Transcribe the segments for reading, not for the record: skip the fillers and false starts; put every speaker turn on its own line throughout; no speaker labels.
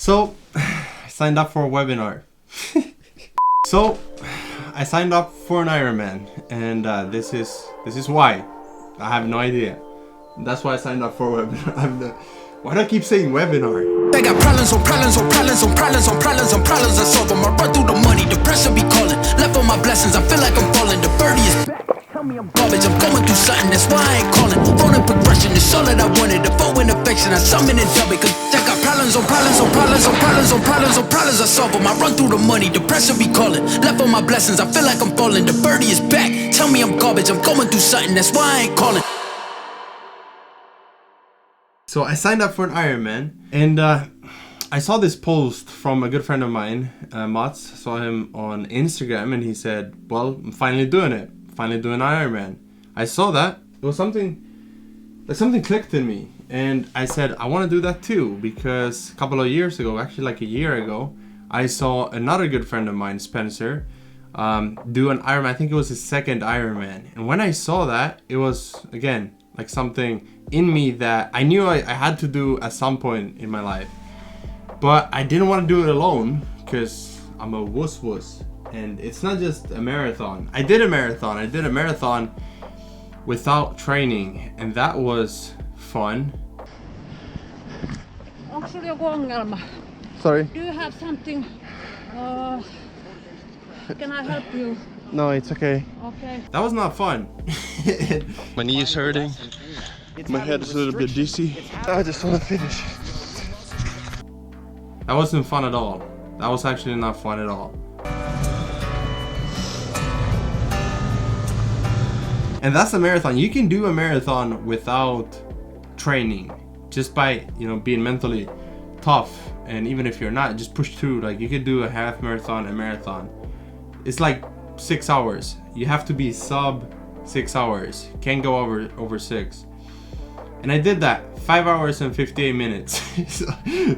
So, I signed up for a webinar. So, I signed up for an Ironman, and this is why. I have no idea. That's why I signed up for a webinar. Why do I keep saying webinar?
They got problems on problems on problems on problems on problems on problems. I solve them. I run through the money. The pressure be calling. Left on my blessings. I feel like I'm falling. The birdie is back. Tell me I'm garbage. I'm going through something. That's why I ain't calling. Phone and progression is all that I wanted. The phone and affection. I summon and dub it. Cause I got problems on problems on problems on problems on problems on problems. I solve them. I run through the money. The pressure be calling. Left on my blessings. I feel like I'm falling. The birdie is back. Tell me I'm garbage. I'm going through something. That's why I ain't calling.
So I signed up for an Ironman, and I saw this post from a good friend of mine, Mats. Saw him on Instagram, and he said, well, I'm finally doing it. Finally doing Ironman. I saw that. It was something clicked in me, and I said, I want to do that too, because a couple of years ago, actually like a year ago, I saw another good friend of mine, Spencer, do an Ironman. I think it was his second Ironman. And when I saw that, it was, again, like something in me that I knew I had to do at some point in my life. But I didn't want to do it alone because I'm a wuss. And it's not just a marathon. I did a marathon without training, and that was fun.
Onko sulla joku ongelma?
Sorry?
Do you have something? Can I help you?
No, it's okay.
Okay.
That was not fun.
My knee is hurting. My head is a little bit dizzy. I just want to finish.
That wasn't fun at all. That was actually not fun at all. And that's a marathon. You can do a marathon without training, just by, being mentally tough. And even if you're not, just push through. Like, you could do a half marathon, a marathon. It's like 6 hours. You have to be sub 6 hours. Can't go over 6. And I did that 5 hours and 58 minutes.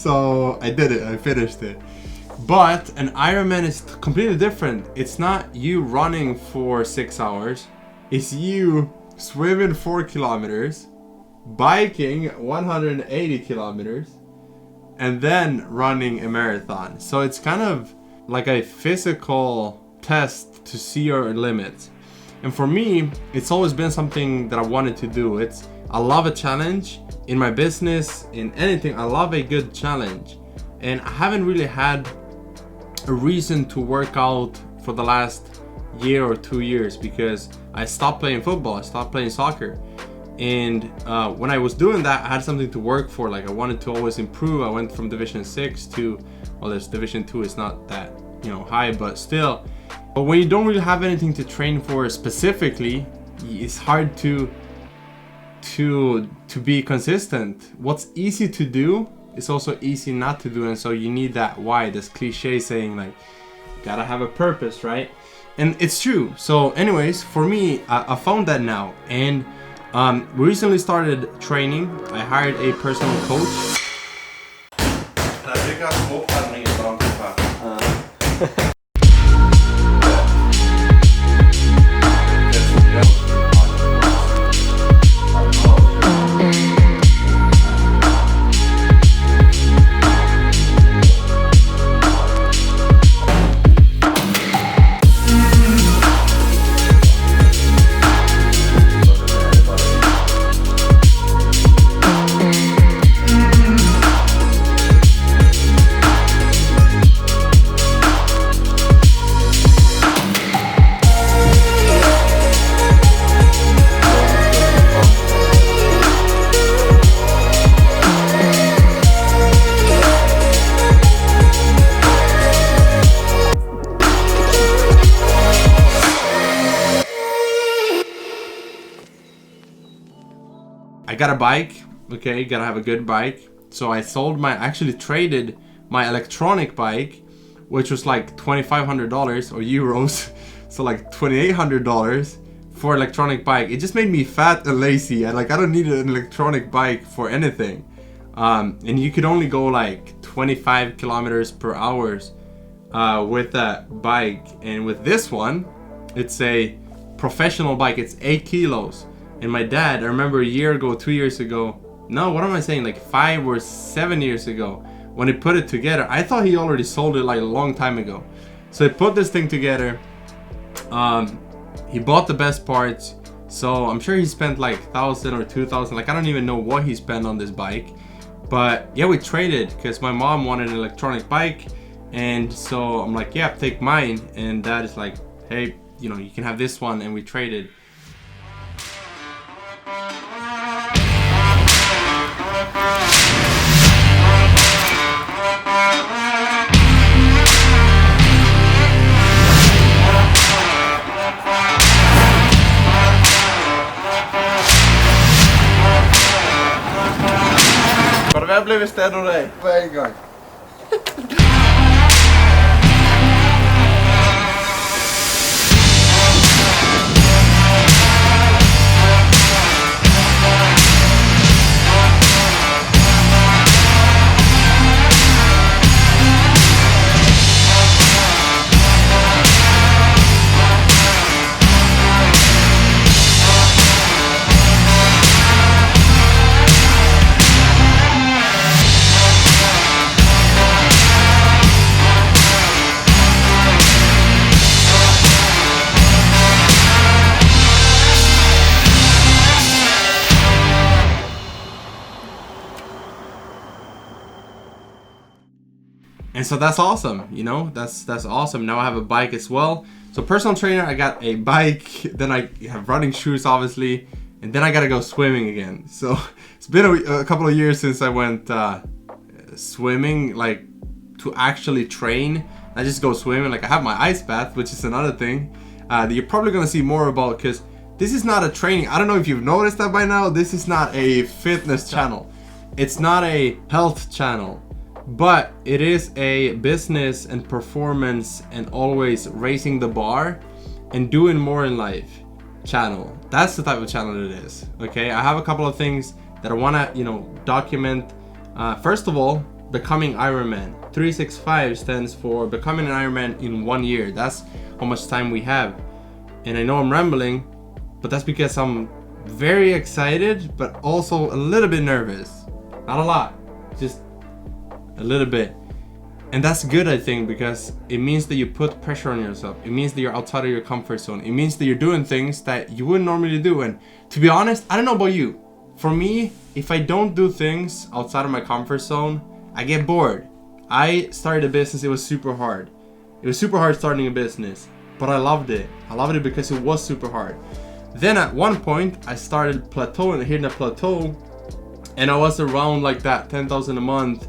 so I did it. I finished it. But an Ironman is completely different. It's not you running for 6 hours. It's you swimming 4 kilometers, biking 180 kilometers, and then running a marathon. So it's kind of like a physical test to see your limits. And for me, it's always been something that I wanted to do. I love a challenge in my business, in anything. I love a good challenge, and I haven't really had a reason to work out for the last year or 2 years because I stopped playing football, I stopped playing soccer. And when I was doing that, I had something to work for. Like, I wanted to always improve. I went from Division 6 to, well, there's Division 2, it's not that, high, but still. But when you don't really have anything to train for specifically, it's hard to be consistent. What's easy to do is also easy not to do, and so you need that why, this cliche saying, like, gotta have a purpose, right? And it's true. So anyways, for me, I found that now, and we recently started training. I hired a personal coach. I got a bike, okay, gotta have a good bike. So I actually traded my electronic bike, which was like $2,500 or euros, so like $2,800 for electronic bike. It just made me fat and lazy, and I don't need an electronic bike for anything. And you could only go like 25 kilometers per hour with that bike. And with this one, it's a professional bike, it's 8 kilos. And my dad, I remember a year ago, 2 years ago, no, what am I saying, like 5 or 7 years ago, when he put it together, I thought he already sold it like a long time ago. So he put this thing together. He bought the best parts. So I'm sure he spent like 1,000 or 2,000. Like I don't even know what he spent on this bike. But yeah, we traded because my mom wanted an electronic bike. And so I'm like, yeah, take mine. And Dad is like, hey, you know, you can have this one. And we traded.
Bara vi har blivit städ och dig på en gång.
And so that's awesome, you know, that's awesome. Now I have a bike as well. So personal trainer, I got a bike, then I have running shoes obviously, and then I gotta go swimming again. So it's been a couple of years since I went swimming, like to actually train. I just go swimming. Like I have my ice bath, which is another thing that you're probably gonna see more about, because this is not a training. I don't know if you've noticed that by now. This is not a fitness channel. It's not a health channel. But it is a business and performance and always raising the bar and doing more in life channel. That's the type of channel it is. Okay, I have a couple of things that I want to, you know, document. First of all, becoming Ironman. 365 stands for becoming an Ironman in 1 year. That's how much time we have. And I know I'm rambling, but that's because I'm very excited, but also a little bit nervous. Not a lot, just a little bit. And that's good, I think, because it means that you put pressure on yourself. It means that you're outside of your comfort zone. It means that you're doing things that you wouldn't normally do. And to be honest, I don't know about you. For me, if I don't do things outside of my comfort zone, I get bored. I started a business, it was super hard. It was super hard starting a business, but I loved it. I loved it because it was super hard. Then at one point, I started plateauing, hitting a plateau, and I was around like that 10,000 a month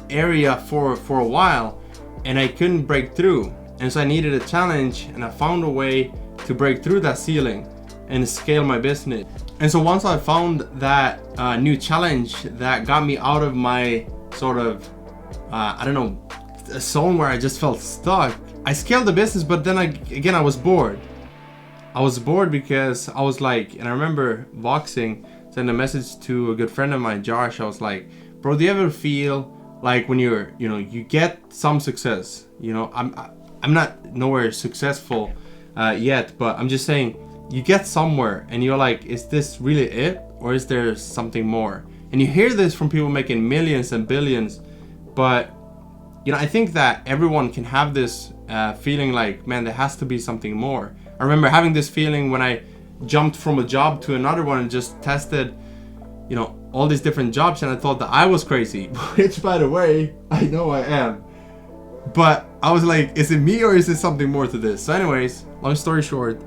area for a while, and I couldn't break through. And so I needed a challenge, and I found a way to break through that ceiling and scale my business. And so once I found that new challenge that got me out of my sort of, I don't know, a zone where I just felt stuck, I scaled the business, but then again, I was bored. I was bored because I was like, and I remember Voxing sent a message to a good friend of mine, Josh. I was like, bro, do you ever feel like when you're, you know, you get some success, you know, I'm not nowhere successful yet, but I'm just saying, you get somewhere and you're like, is this really it, or is there something more? And you hear this from people making millions and billions, but you know, I think that everyone can have this feeling like, man, there has to be something more. I remember having this feeling when I jumped from a job to another one and just tested, you know, all these different jobs, and I thought that I was crazy, which by the way, I know I am. But I was like, is it me or is there something more to this? So anyways, long story short,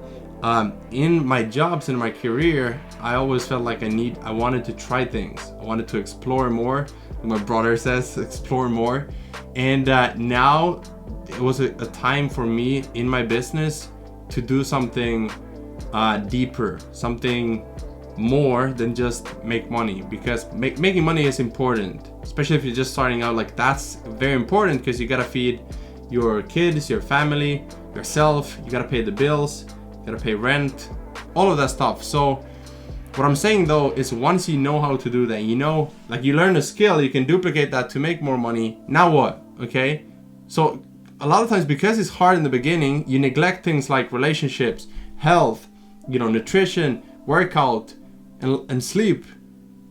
in my jobs, in my career, I always felt like I wanted to try things. I wanted to explore more. My brother says, explore more. And now it was a time for me in my business to do something deeper, something more than just make money, because making money is important, especially if you're just starting out. Like, that's very important because you gotta feed your kids, your family, yourself, you gotta pay the bills, you gotta pay rent, all of that stuff. So what I'm saying though is, once you know how to do that, you know, like you learn a skill, you can duplicate that to make more money. Now what? Okay, so a lot of times, because it's hard in the beginning, you neglect things like relationships, health, you know, nutrition, workout, and sleep.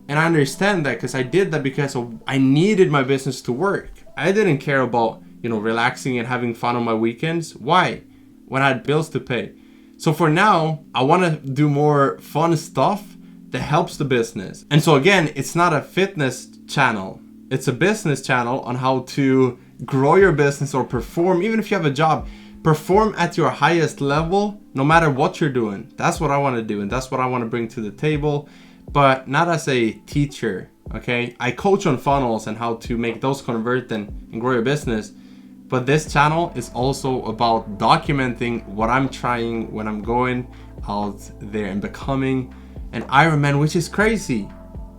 And I understand that because I did that because I needed my business to work. I didn't care about, relaxing and having fun on my weekends. Why? When I had bills to pay. So for now, I want to do more fun stuff that helps the business. And so again, it's not a fitness channel. It's a business channel on how to grow your business or perform, even if you have a job, perform at your highest level, no matter what you're doing. That's what I want to do. And that's what I want to bring to the table, but not as a teacher. Okay. I coach on funnels and how to make those convert and grow your business. But this channel is also about documenting what I'm trying when I'm going out there and becoming an Ironman, which is crazy.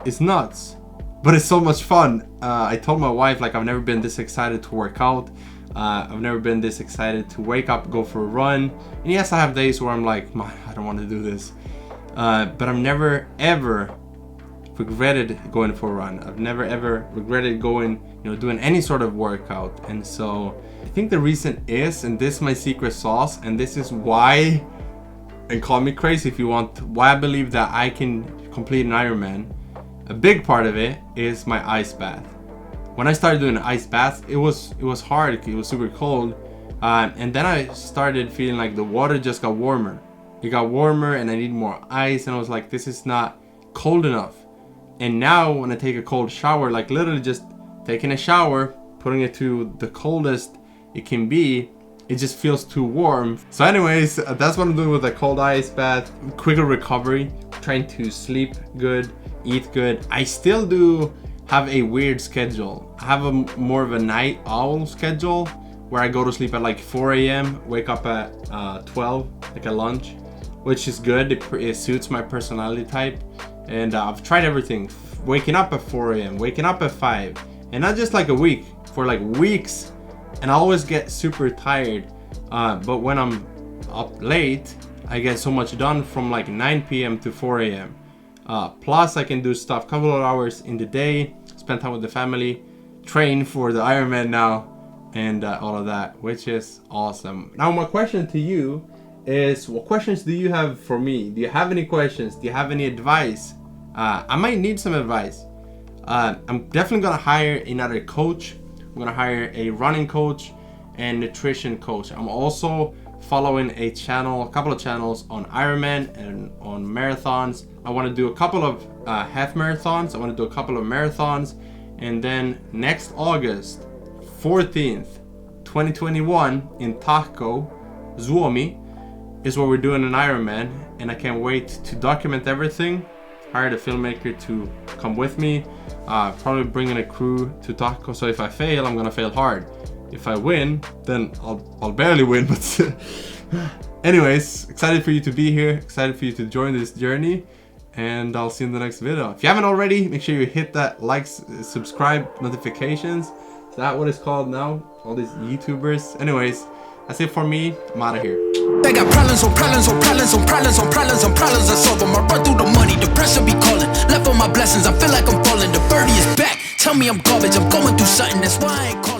It's nuts, but it's so much fun. I told my wife, like, I've never been this excited to work out. I've never been this excited to wake up, go for a run. And yes, I have days where I'm like, man, I don't want to do this. But I've never, ever regretted going for a run. I've never, ever regretted going, doing any sort of workout. And so I think the reason is, and this is my secret sauce, and this is why, and call me crazy if you want, why I believe that I can complete an Ironman. A big part of it is my ice bath. When I started doing ice baths, it was hard. It was super cold, and then I started feeling like the water just got warmer. It got warmer, and I need more ice. And I was like, this is not cold enough. And now when I take a cold shower, like literally just taking a shower, putting it to the coldest it can be, it just feels too warm. So anyways, that's what I'm doing with a cold ice bath. Quicker recovery, trying to sleep good, eat good. I still do have a weird schedule. I have a more of a night owl schedule where I go to sleep at like 4 a.m, wake up at 12, like at lunch, which is good. It suits my personality type. And I've tried everything. Waking up at 4 a.m, waking up at 5, and not just like a week, for like weeks. And I always get super tired. But when I'm up late, I get so much done from like 9 p.m. to 4 a.m. Plus I can do stuff, couple of hours in the day, spend time with the family, train for the Ironman now, and all of that, which is awesome. Now my question to you is, what questions do you have for me? Do you have any questions? Do you have any advice? I might need some advice. I'm definitely gonna hire another coach. I'm gonna hire a running coach and nutrition coach. I'm also following a couple of channels on Ironman and on marathons. I want to do a couple of half marathons. I want to do a couple of marathons, and then next August 14th 2021 in Tahoe, Suomi, is where we're doing an Ironman, and I can't wait to document everything. Hired a filmmaker to come with me, probably bringing a crew to Tahoe. So if I fail, I'm gonna fail hard. If I win, then I'll barely win, but anyways, excited for you to be here, excited for you to join this journey, and I'll see you in the next video. If you haven't already, make sure you hit that like, subscribe, notifications. Is that what it's called now? All these YouTubers. Anyways, that's it for me. I'm out of here.
They got problems on problems on problems on problems on problems on problems. I solve them. I run through the money. The pressure be calling. Left on my blessings. I feel like I'm falling. The birdie is back. Tell me I'm garbage. I'm going through something. That's why I ain't calling.